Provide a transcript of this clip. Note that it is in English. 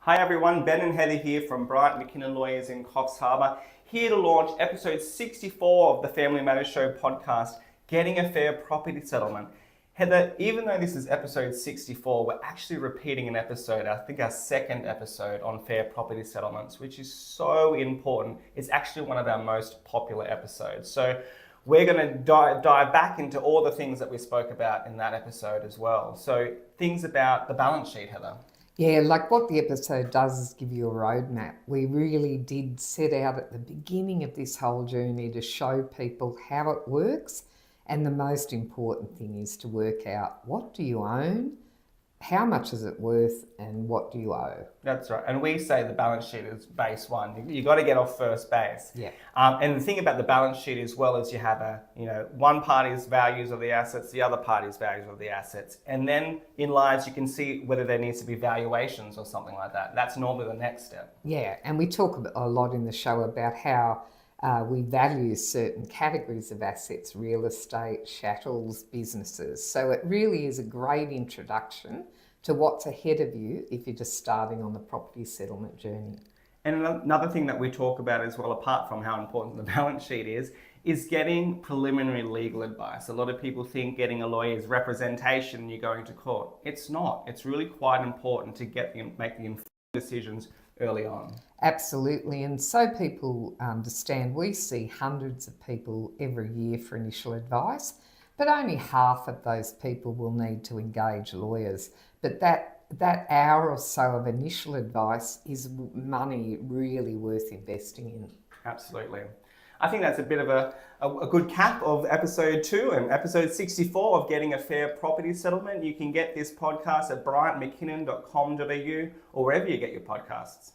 Hi everyone, Ben and Heather here from Bryant McKinnon Lawyers in Coffs Harbour, here to launch episode 64 of the Family Matters Show podcast, Getting a Fair Property Settlement. Heather, even though this is episode 64, we're actually repeating an episode, I think our second episode on fair property settlements, which is so important. It's actually one of our most popular episodes. So we're going to dive back into all the things that we spoke about in that episode as well. So things about the balance sheet, Heather. Yeah, like what the episode does is give you a roadmap. We really did set out at the beginning of this whole journey to show people how it works. And the most important thing is to work out, what do you own, how much is it worth, and what do you owe? That's right. And we say the balance sheet is base one. You got to get off first base. Yeah. And the thing about the balance sheet as well is you have one party's values of the assets, the other party's values of the assets. And then in lives, you can see whether there needs to be valuations or something like that. That's normally the next step. Yeah, and we talk a lot in the show about how we value certain categories of assets, real estate, chattels, businesses. So it really is a great introduction to what's ahead of you if you're just starting on the property settlement journey. And another thing that we talk about as well, apart from how important the balance sheet is getting preliminary legal advice. A lot of people think getting a lawyer is representation and you're going to court. It's not. It's really quite important to make the informed decisions early on. Absolutely, and so people understand, we see hundreds of people every year for initial advice, but only half of those people will need to engage lawyers. But that hour or so of initial advice is money really worth investing in. Absolutely. I think that's a bit of a good cap of episode 2 and episode 64 of Getting a Fair Property Settlement. You can get this podcast at bryantmckinnon.com.au or wherever you get your podcasts.